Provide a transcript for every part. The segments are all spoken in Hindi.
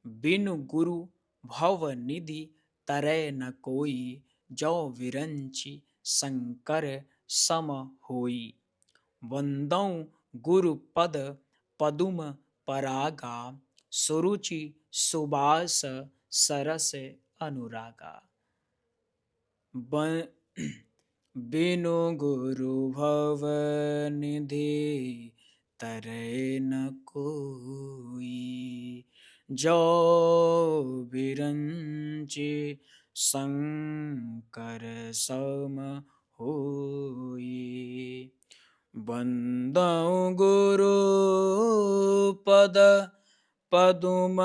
बिनु गुरु भव निधि तरै न कोई, जो विरंचि शंकर सम होई। वंदौ गुरु पद पदुम परागा, सुरुचि सुबास सरस अनुरागा। बिनु गुरु भव निधि तरै न कोई, जो बिरंचि शंकर सम होई। वंदौ गुरु पद पदुम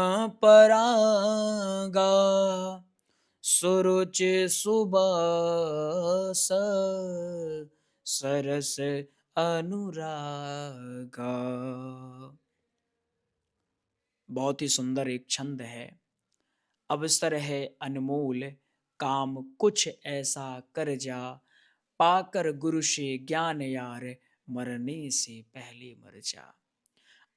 परागा, सुरुचि सुबास सरस अनुरागा। बहुत ही सुंदर एक छंद है। अवसर है अनमोल, काम कुछ ऐसा कर जा, पाकर गुरु से ज्ञान यार, मरने से पहले मर जा।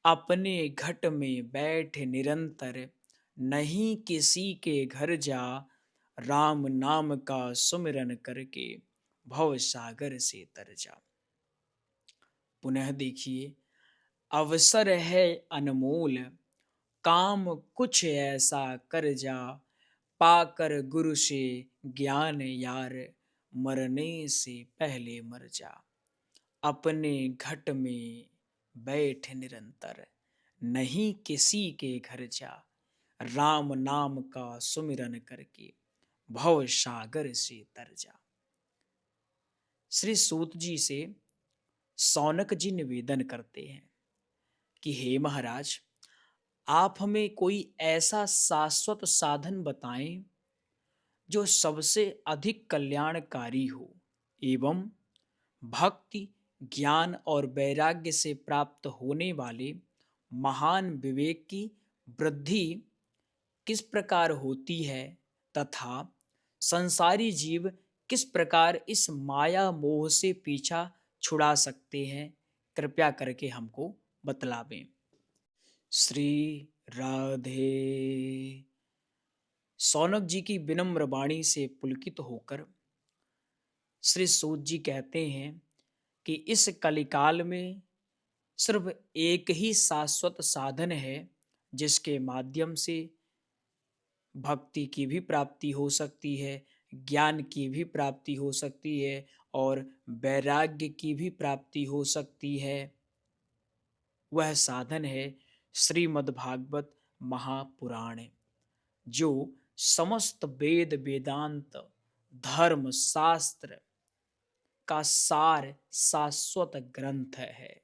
अपने घट में बैठ निरंतर, नहीं किसी के घर जा, राम नाम का सुमिरन करके, भव सागर से तर जा। पुनः देखिए, अवसर है अनमोल, काम कुछ ऐसा कर जा, पाकर गुरु से ज्ञान यार, मरने से पहले मर जा। अपने घट में बैठ निरंतर, नहीं किसी के घर जा, राम नाम का सुमिरन करके, भव सागर से तर जा। श्री सूत जी से सौनक जी निवेदन करते हैं कि हे महाराज, आप हमें कोई ऐसा शाश्वत साधन बताएं जो सबसे अधिक कल्याणकारी हो एवं भक्ति, ज्ञान और वैराग्य से प्राप्त होने वाले महान विवेक की वृद्धि किस प्रकार होती है, तथा संसारी जीव किस प्रकार इस माया मोह से पीछा छुड़ा सकते हैं, कृपया करके हमको बतलावें। श्री राधे। सौनक जी की विनम्र वाणी से पुलकित होकर श्री सूत जी कहते हैं कि इस कलिकाल में सिर्फ एक ही शाश्वत साधन है जिसके माध्यम से भक्ति की भी प्राप्ति हो सकती है, ज्ञान की भी प्राप्ति हो सकती है और वैराग्य की भी प्राप्ति हो सकती है। वह साधन है श्रीमद्भागवत महापुराण, जो समस्त वेद वेदांत धर्म शास्त्र का सार शाश्वत ग्रंथ है।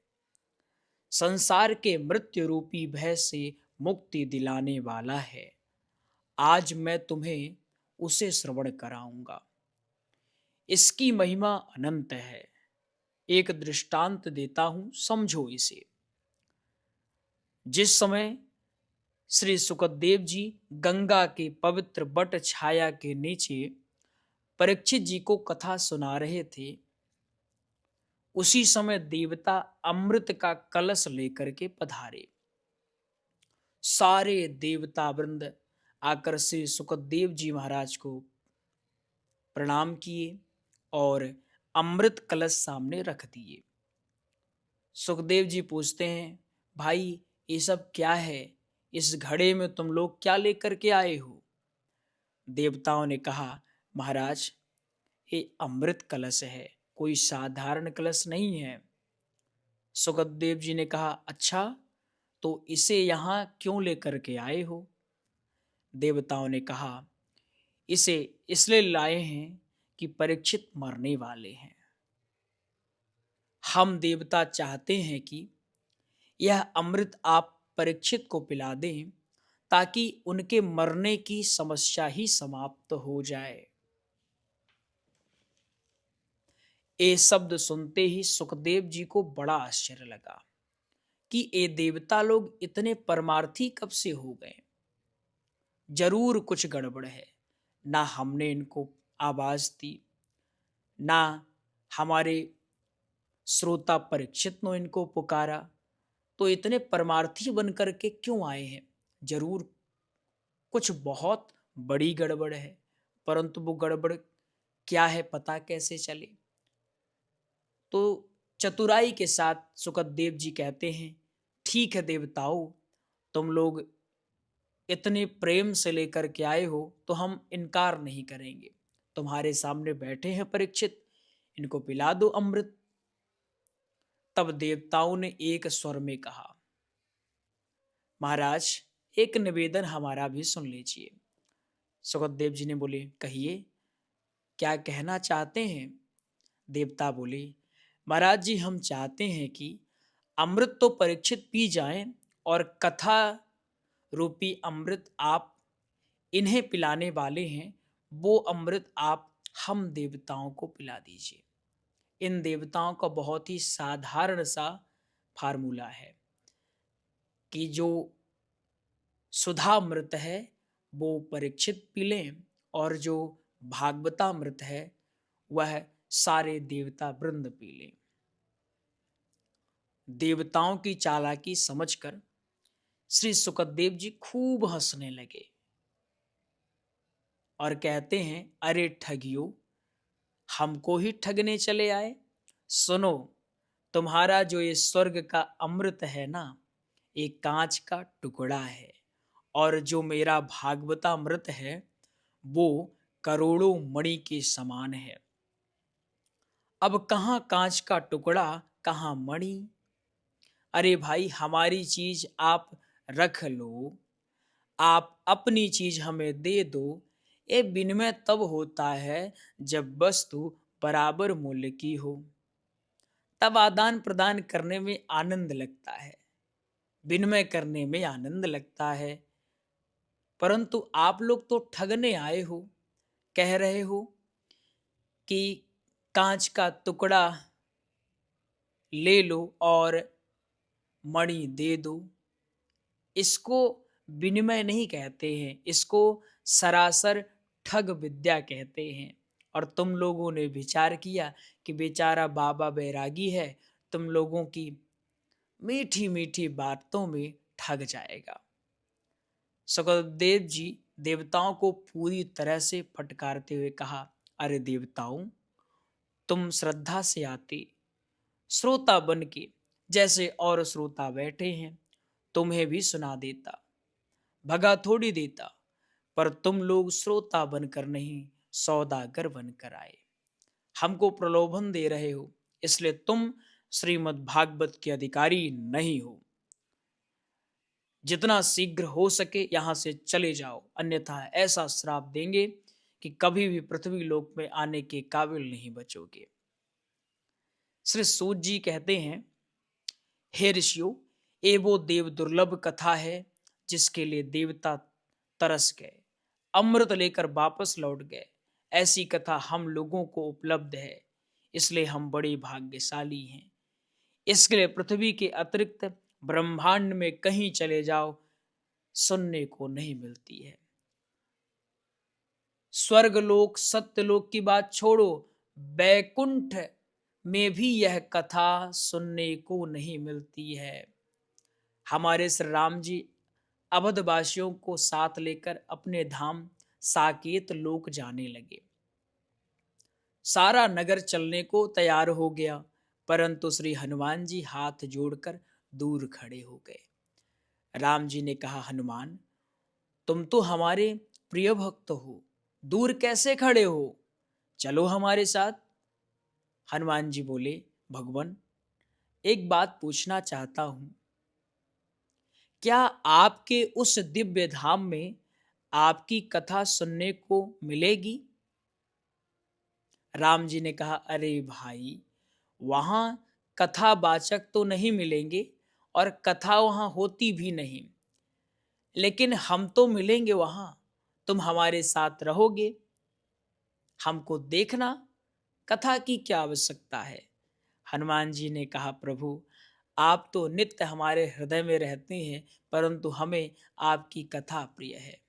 संसार के मृत्यु रूपी भय से मुक्ति दिलाने वाला है। आज मैं तुम्हें उसे श्रवण कराऊंगा। इसकी महिमा अनंत है। एक दृष्टांत देता हूं, समझो इसे। जिस समय श्री सुखदेव जी गंगा के पवित्र बट छाया के नीचे परीक्षित जी को कथा सुना रहे थे, उसी समय देवता अमृत का कलश लेकर के पधारे। सारे देवता वृंद आकर श्री सुखदेव जी महाराज को प्रणाम किए और अमृत कलश सामने रख दिए। सुखदेव जी पूछते हैं, भाई ये सब क्या है? इस घड़े में तुम लोग क्या लेकर के आए हो? देवताओं ने कहा, महाराज ये अमृत कलश है, कोई साधारण कलश नहीं है। सुखदेव जी ने कहा, अच्छा तो इसे यहाँ क्यों लेकर के आए हो? देवताओं ने कहा, इसे इसलिए लाए हैं कि परीक्षित मरने वाले हैं। हम देवता चाहते हैं कि यह अमृत आप परीक्षित को पिला दें ताकि उनके मरने की समस्या ही समाप्त हो जाए। ये शब्द सुनते ही सुखदेव जी को बड़ा आश्चर्य लगा कि ये देवता लोग इतने परमार्थी कब से हो गए। जरूर कुछ गड़बड़ है। ना हमने इनको आवाज दी, ना हमारे श्रोता परीक्षित ने इनको पुकारा, तो इतने परमार्थी बनकर के क्यों आए हैं? जरूर कुछ बहुत बड़ी गड़बड़ है, परंतु वो गड़बड़ क्या है पता कैसे चले। तो चतुराई के साथ सुखदेव जी कहते हैं, ठीक है देवताओं, तुम लोग इतने प्रेम से लेकर के आए हो तो हम इनकार नहीं करेंगे। तुम्हारे सामने बैठे हैं परीक्षित, इनको पिला दो अमृत। तब देवताओं ने एक स्वर में कहा, महाराज एक निवेदन हमारा भी सुन लीजिए। सुखदेव जी ने बोले, कहिए क्या कहना चाहते हैं। देवता बोले, महाराज जी हम चाहते हैं कि अमृत तो परीक्षित पी जाएं और कथा रूपी अमृत आप इन्हें पिलाने वाले हैं, वो अमृत आप हम देवताओं को पिला दीजिए। इन देवताओं का बहुत ही साधारण सा फार्मूला है कि जो सुधामृत है वो परीक्षित पी लें और जो भागवतामृत है वह सारे देवता वृंद पी लें। देवताओं की चालाकी समझकर श्री सुखदेव जी खूब हंसने लगे और कहते हैं, अरे ठगियो, हमको ही ठगने चले आए। सुनो, तुम्हारा जो ये स्वर्ग का अमृत है ना, एक कांच का टुकड़ा है, और जो मेरा भागवतामृत है वो करोड़ों मणि के समान है। अब कहाँ कांच का टुकड़ा, कहाँ मणि। अरे भाई, हमारी चीज आप रख लो, आप अपनी चीज हमें दे दो। ये विनिमय तब होता है जब वस्तु बराबर मूल्य की हो, तब आदान प्रदान करने में आनंद लगता है, विनिमय करने में आनंद लगता है। परंतु आप लोग तो ठगने आए हो, कह रहे हो कि कांच का टुकड़ा ले लो और मणि दे दो। इसको विनिमय नहीं कहते हैं, इसको सरासर ठग विद्या कहते हैं। और तुम लोगों ने विचार किया कि बेचारा बाबा बैरागी है, तुम लोगों की मीठी मीठी बातों में ठग जाएगा। सुखदेव जी देवताओं को पूरी तरह से फटकारते हुए कहा, अरे देवताओं, तुम श्रद्धा से आते श्रोता बन के जैसे और श्रोता बैठे हैं, तुम्हें भी सुना देता, भगा थोड़ी देता, पर तुम लोग श्रोता बनकर नहीं, सौदागर बनकर आए। हमको प्रलोभन दे रहे हो, इसलिए तुम श्रीमद् भागवत के अधिकारी नहीं हो। जितना शीघ्र हो सके यहां से चले जाओ, अन्यथा ऐसा श्राप देंगे कि कभी भी पृथ्वी लोक में आने के काबिल नहीं बचोगे। श्री सूत जी कहते हैं, हे ऋषियों, ये वो देव दुर्लभ कथा है जिसके लिए देवता तरस गए, अमृत लेकर वापस लौट गए। ऐसी कथा हम लोगों को उपलब्ध है, इसलिए हम बड़े भाग्यशाली हैं। इसके लिए पृथ्वी के अतिरिक्त ब्रह्मांड में कहीं चले जाओ, सुनने को नहीं मिलती है। स्वर्गलोक सत्यलोक की बात छोड़ो, बैकुंठ में भी यह कथा सुनने को नहीं मिलती है। हमारे श्री राम जी अवधवासियों को साथ लेकर अपने धाम साकेत लोक जाने लगे। सारा नगर चलने को तैयार हो गया, परंतु श्री हनुमान जी हाथ जोड़कर दूर खड़े हो गए। राम जी ने कहा, हनुमान, तुम तो हमारे प्रिय भक्त हो, दूर कैसे खड़े हो, चलो हमारे साथ। हनुमान जी बोले, भगवान, एक बात पूछना चाहता हूं, क्या आपके उस दिव्य धाम में आपकी कथा सुनने को मिलेगी। राम जी ने कहा, अरे भाई, वहां कथावाचक तो नहीं मिलेंगे और कथा वहां होती भी नहीं, लेकिन हम तो मिलेंगे वहां, तुम हमारे साथ रहोगे, हमको देखना, कथा की क्या आवश्यकता है। हनुमान जी ने कहा, प्रभु, आप तो नित्य हमारे हृदय में रहते हैं, परंतु हमें आपकी कथा प्रिय है।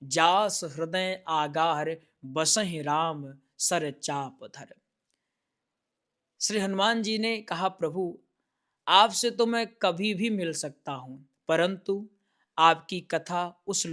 जास हृदय आगार बसहि राम सर चाप धर। श्री हनुमान जी ने कहा, प्रभु, आपसे तो मैं कभी भी मिल सकता हूं, परंतु आपकी कथा उस